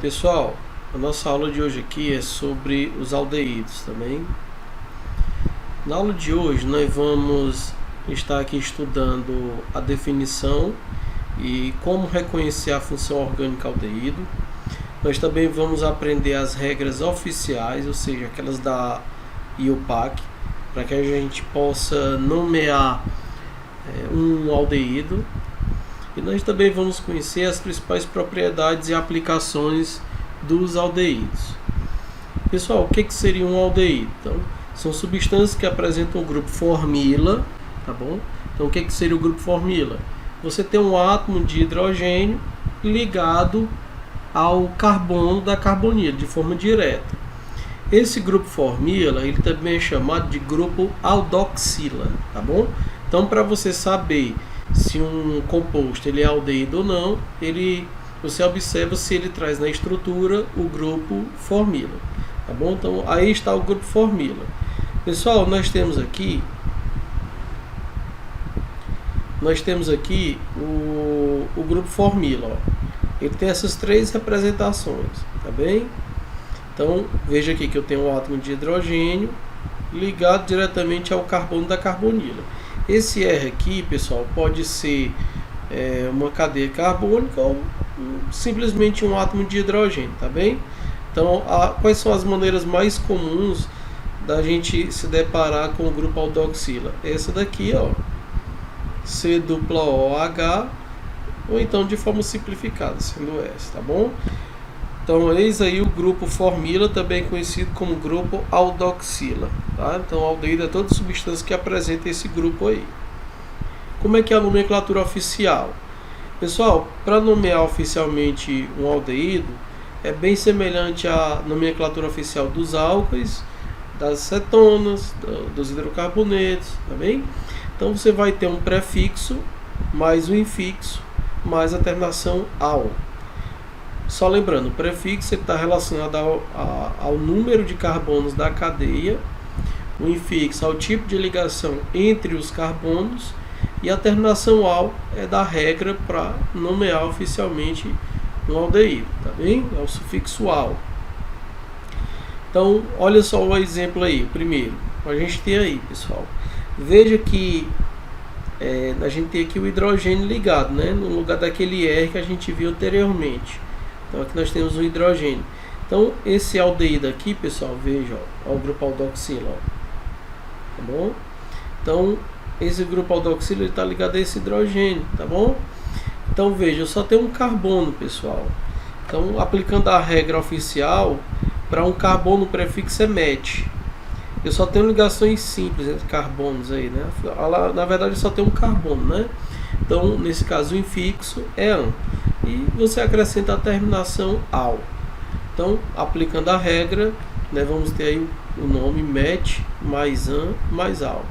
Pessoal, a nossa aula de hoje aqui é sobre os aldeídos também. Na aula de hoje nós vamos estar aqui estudando a definição e como reconhecer a função orgânica aldeído. Nós também vamos aprender as regras oficiais, ou seja, aquelas da IUPAC, para que a gente possa nomear um aldeído. E nós também vamos conhecer as principais propriedades e aplicações dos aldeídos. Pessoal, o que seria um aldeído? Então, são substâncias que apresentam o grupo formila, tá bom? Então, o que seria o grupo formila? Você tem um átomo de hidrogênio ligado ao carbono da carbonila de forma direta. Esse grupo formila, ele também é chamado de grupo aldoxila, tá bom? Então, para você saber se um composto ele é aldeído ou não, você observa se ele traz na estrutura o grupo formila, tá bom? Então aí está o grupo formila. Pessoal, nós temos aqui o grupo formila, ó. Ele tem essas três representações, tá bem? Então veja aqui que eu tenho um átomo de hidrogênio ligado diretamente ao carbono da carbonila. Esse R aqui, pessoal, pode ser uma cadeia carbônica ou simplesmente um átomo de hidrogênio, tá bem? Então, quais são as maneiras mais comuns da gente se deparar com o grupo aldoxila? Essa daqui, ó, C-OH, ou então de forma simplificada, sendo S, tá bom? Então, eis aí o grupo formila, também conhecido como grupo aldoxila, tá? Então, aldeído é toda substância que apresenta esse grupo aí. Como é que é a nomenclatura oficial? Pessoal, para nomear oficialmente um aldeído, é bem semelhante à nomenclatura oficial dos álcoois, das cetonas, dos hidrocarbonetos, tá bem? Então, você vai ter um prefixo, mais um infixo, mais a terminação "al". Só lembrando, o prefixo está relacionado ao número de carbonos da cadeia, o infixo ao tipo de ligação entre os carbonos, e a terminação "al" é da regra para nomear oficialmente um aldeído, tá bem? É o sufixo "al". Então, olha só o exemplo aí, o primeiro. A gente tem aí, pessoal. Veja que a gente tem aqui o hidrogênio ligado, né? No lugar daquele R que a gente viu anteriormente. Então aqui nós temos o hidrogênio. Então esse aldeído aqui, pessoal, veja, ó, o grupo aldoxila, ó, tá bom? Então esse grupo aldoxila está ligado a esse hidrogênio, tá bom? Então veja, eu só tenho um carbono, pessoal. Então, aplicando a regra oficial, para um carbono o prefixo é met. Eu só tenho ligações simples entre carbonos aí, né? Na verdade eu só tenho um carbono, né? Então nesse caso o infixo é "an". E você acrescenta a terminação "al". Então, aplicando a regra, né, vamos ter aí o nome met mais "an" mais "al".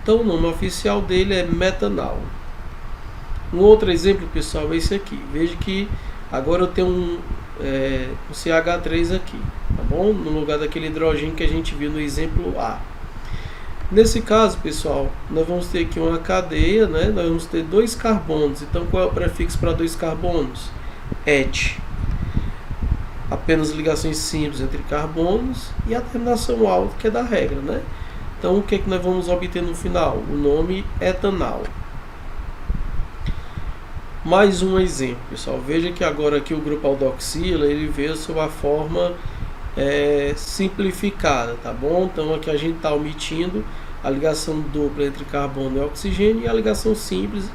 Então, o nome oficial dele é metanal. Um outro exemplo, pessoal, é esse aqui. Veja que agora eu tenho um CH3 aqui, tá bom? No lugar daquele hidrogênio que a gente viu no exemplo A. Nesse caso, pessoal, nós vamos ter aqui uma cadeia, né? Nós vamos ter dois carbonos. Então, qual é o prefixo para dois carbonos? Et. Apenas ligações simples entre carbonos e a terminação "al", que é da regra, né? Então, o que nós vamos obter no final? O nome etanal. Mais um exemplo, pessoal. Veja que agora aqui o grupo aldoxila, ele veio sob a forma simplificada, tá bom? Então aqui a gente está omitindo a ligação dupla entre carbono e oxigênio e a ligação simples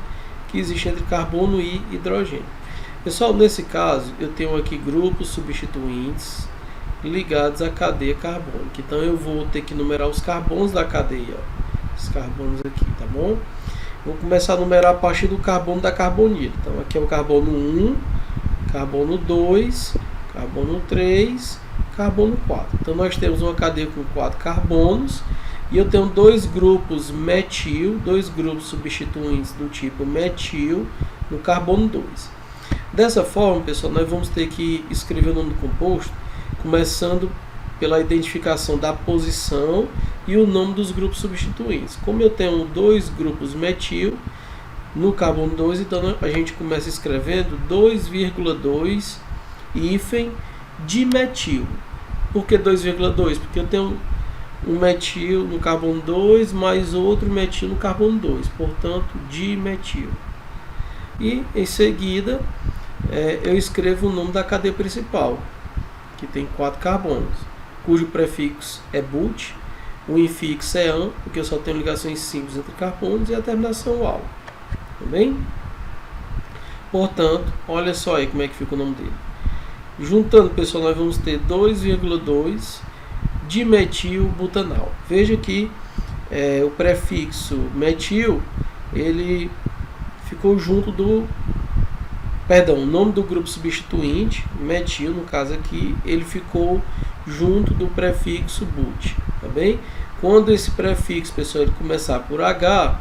que existe entre carbono e hidrogênio. Pessoal, nesse caso eu tenho aqui grupos substituintes ligados à cadeia carbônica. Então eu vou ter que numerar os carbonos da cadeia, ó, os carbonos aqui, tá bom? Vou começar a numerar a partir do carbono da carbonila. Então aqui é o carbono 1, carbono 2, carbono 3, carbono 4. Então nós temos uma cadeia com 4 carbonos e eu tenho dois grupos metil, dois grupos substituintes do tipo metil no carbono 2. Dessa forma, pessoal, nós vamos ter que escrever o nome do composto começando pela identificação da posição e o nome dos grupos substituintes. Como eu tenho dois grupos metil no carbono 2, então a gente começa escrevendo 2,2 hífen dimetil. Por que 2,2? Porque eu tenho um metil no carbono 2 mais outro metil no carbono 2, portanto dimetil. E em seguida eu escrevo o nome da cadeia principal, que tem 4 carbonos, cujo prefixo é but, o infixo é an, porque eu só tenho ligações simples entre carbonos, e a terminação al. Tá bem? Portanto, olha só aí como é que fica o nome dele. Juntando, pessoal, nós vamos ter 2,2 dimetilbutanal. Veja que o prefixo metil, ele ficou junto do... Perdão, o nome do grupo substituinte, metil, no caso aqui, ele ficou junto do prefixo but, tá bem? Quando esse prefixo, pessoal, ele começar por H,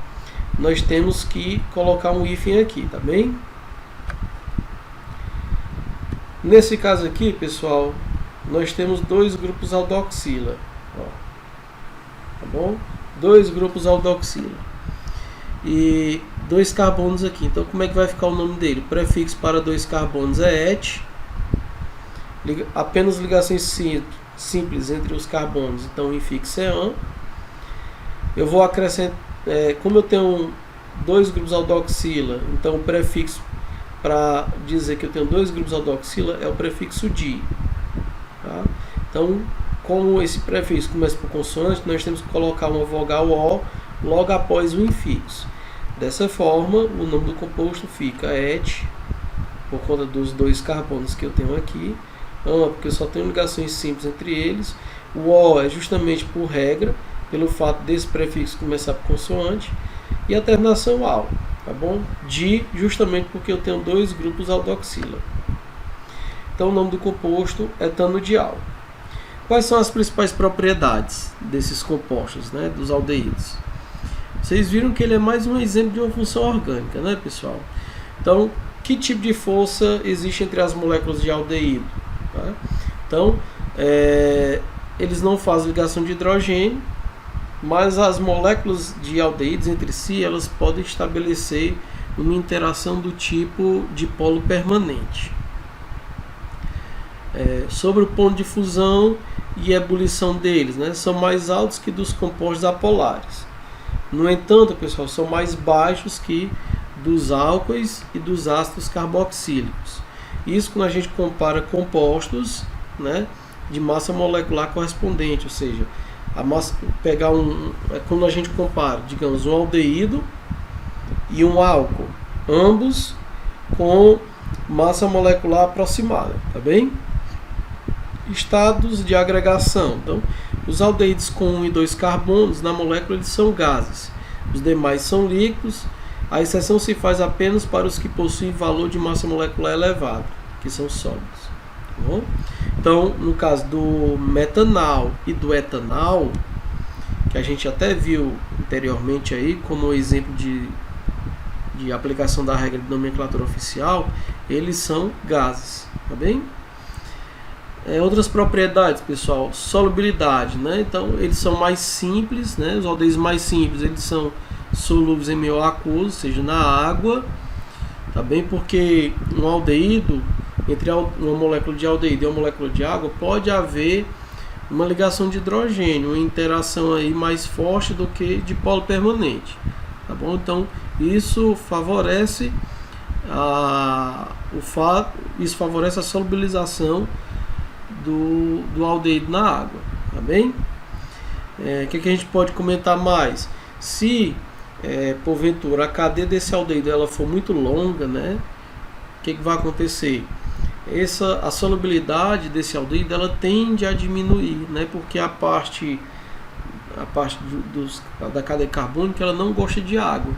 nós temos que colocar um hífen aqui, tá bem? Nesse caso aqui, pessoal, nós temos 2 grupos aldoxila, ó, tá bom? 2 grupos aldoxila e 2 carbonos aqui. Então, como é que vai ficar o nome dele? O prefixo para 2 carbonos é et, apenas ligações simples entre os carbonos, então o infixo é an. Eu vou acrescentar, como eu tenho 2 grupos aldoxila, então o prefixo para dizer que eu tenho 2 grupos aldoxila é o prefixo di, tá? Então, como esse prefixo começa por consoante, nós temos que colocar uma vogal O logo após o infixo. Dessa forma, o nome do composto fica et, por conta dos 2 carbonos que eu tenho aqui, an, porque eu só tenho ligações simples entre eles, o O é justamente por regra, pelo fato desse prefixo começar por consoante, e a terminação al, tá bom? Di, justamente porque eu tenho 2 grupos aldoxila. Então o nome do composto é etano-dial. Quais são as principais propriedades desses compostos, né, dos aldeídos? Vocês viram que ele é mais um exemplo de uma função orgânica, né, pessoal? Então, que tipo de força existe entre as moléculas de aldeído? Tá? Então, eles não fazem ligação de hidrogênio, mas as moléculas de aldeídos entre si, elas podem estabelecer uma interação do tipo dipolo permanente. Sobre o ponto de fusão e ebulição deles, né, são mais altos que dos compostos apolares. No entanto, pessoal, são mais baixos que dos álcoois e dos ácidos carboxílicos. Isso quando a gente compara compostos, né, de massa molecular correspondente, ou seja, a massa, pegar quando a gente compara, digamos, um aldeído e um álcool, ambos com massa molecular aproximada, tá bem? Estados de agregação. Então, os aldeídos com 1 e 2 carbonos na molécula eles são gases, os demais são líquidos. A exceção se faz apenas para os que possuem valor de massa molecular elevado, que são sólidos. Tá bom? Então, no caso do metanal e do etanal, que a gente até viu anteriormente aí como exemplo de aplicação da regra de nomenclatura oficial, eles são gases, tá bem? Outras propriedades, pessoal, solubilidade, né? Então, eles são mais simples, né? Os aldeídos mais simples, eles são solúveis em meio aquoso, ou seja, na água, tá bem? Porque um aldeído, entre uma molécula de aldeído e uma molécula de água, pode haver uma ligação de hidrogênio, uma interação aí mais forte do que de polo permanente, tá bom? Então, isso favorece isso favorece a solubilização do aldeído na água, tá bem? Que a gente pode comentar mais? Se porventura a cadeia desse aldeído ela for muito longa, né, o que vai acontecer? A solubilidade desse aldeído ela tende a diminuir, né, porque a parte da cadeia carbônica ela não gosta de água.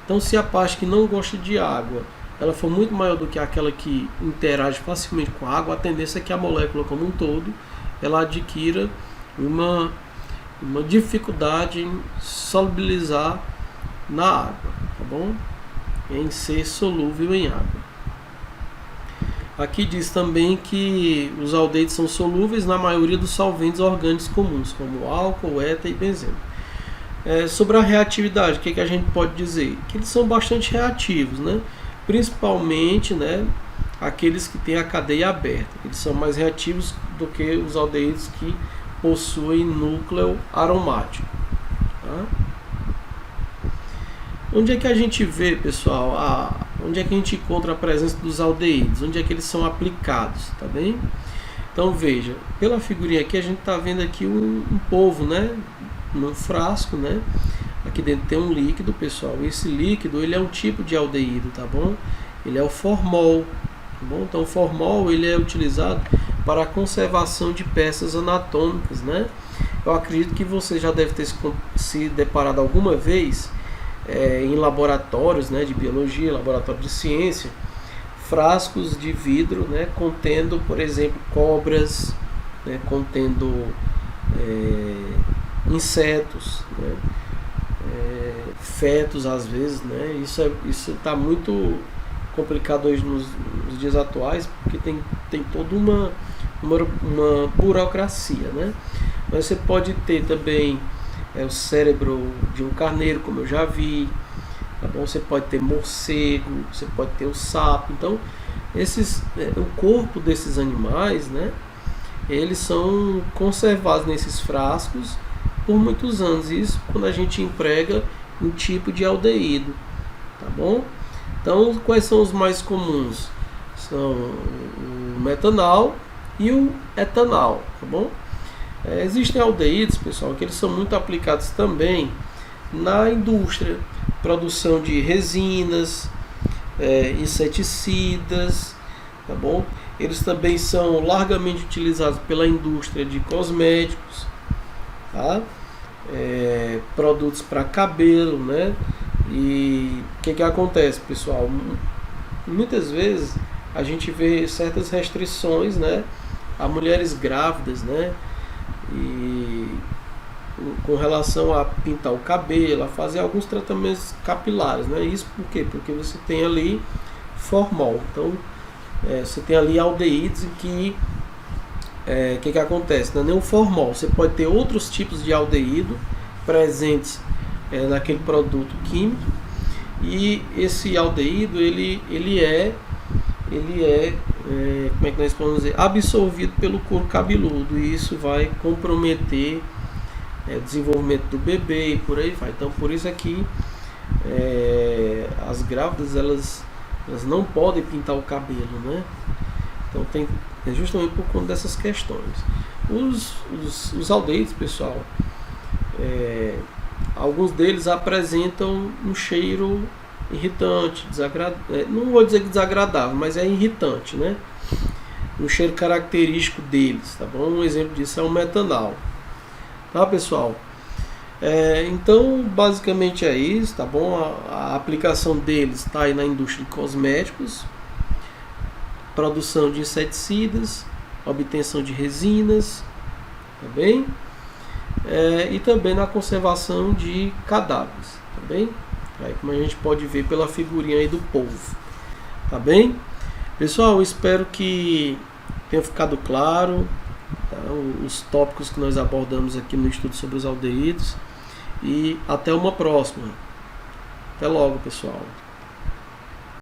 Então, se a parte que não gosta de água ela for muito maior do que aquela que interage facilmente com a água, a tendência é que a molécula como um todo ela adquira uma dificuldade em solubilizar na água, tá bom? Em ser solúvel em água. Aqui diz também que os aldeídos são solúveis na maioria dos solventes orgânicos comuns, como álcool, éter e benzeno. Sobre a reatividade, o que a gente pode dizer? Que eles são bastante reativos, né? Principalmente, né, aqueles que têm a cadeia aberta. Eles são mais reativos do que os aldeídos que possuem núcleo aromático. Tá? Onde é que a gente vê, pessoal, onde é que a gente encontra a presença dos aldeídos? Onde é que eles são aplicados, tá bem? Então veja, pela figurinha aqui a gente está vendo aqui um polvo, né, num frasco, né? Aqui dentro tem um líquido, pessoal. Esse líquido, ele é um tipo de aldeído, tá bom? Ele é o formol, tá bom? Então o formol, ele é utilizado para a conservação de peças anatômicas, né? Eu acredito que você já deve ter se deparado alguma vez em laboratórios, né, de biologia, laboratório de ciência, frascos de vidro, né, contendo, por exemplo, cobras, né, contendo insetos, né, fetos às vezes, né. Isso está muito complicado hoje nos dias atuais, porque tem toda uma burocracia, né. Mas você pode ter também o cérebro de um carneiro, como eu já vi, tá bom? Você pode ter morcego, você pode ter o sapo. Então, o corpo desses animais, né, eles são conservados nesses frascos por muitos anos. Isso quando a gente emprega um tipo de aldeído, tá bom? Então, quais são os mais comuns? São o metanal e o etanal, tá bom? Existem aldeídos, pessoal, que eles são muito aplicados também na indústria, produção de resinas, inseticidas, tá bom? Eles também são largamente utilizados pela indústria de cosméticos, tá? Produtos para cabelo, né? E o que acontece, pessoal? Muitas vezes a gente vê certas restrições, né, a mulheres grávidas, né? E com relação a pintar o cabelo, a fazer alguns tratamentos capilares, né? Isso por quê? Porque você tem ali formol. Então, você tem ali aldeídos em que que acontece? Não é nem o formol. Você pode ter outros tipos de aldeído presentes naquele produto químico, e esse aldeído ele é como é que nós podemos dizer, absorvido pelo couro cabeludo, e isso vai comprometer o desenvolvimento do bebê e por aí vai. Então, por isso aqui as grávidas elas não podem pintar o cabelo, né? Então justamente por conta dessas questões. Os aldeídos, pessoal, alguns deles apresentam um cheiro irritante, não vou dizer que desagradável, mas é irritante, né? Um cheiro característico deles, tá bom? Um exemplo disso é o metanal, tá, pessoal? Então, basicamente é isso, tá bom? A aplicação deles está aí na indústria de cosméticos, produção de inseticidas, obtenção de resinas, tá bem? E também na conservação de cadáveres, tá bem? Aí, como a gente pode ver pela figurinha aí do polvo, tá bem? Pessoal, espero que tenha ficado claro, tá, os tópicos que nós abordamos aqui no estudo sobre os aldeídos, e até uma próxima. Até logo, pessoal.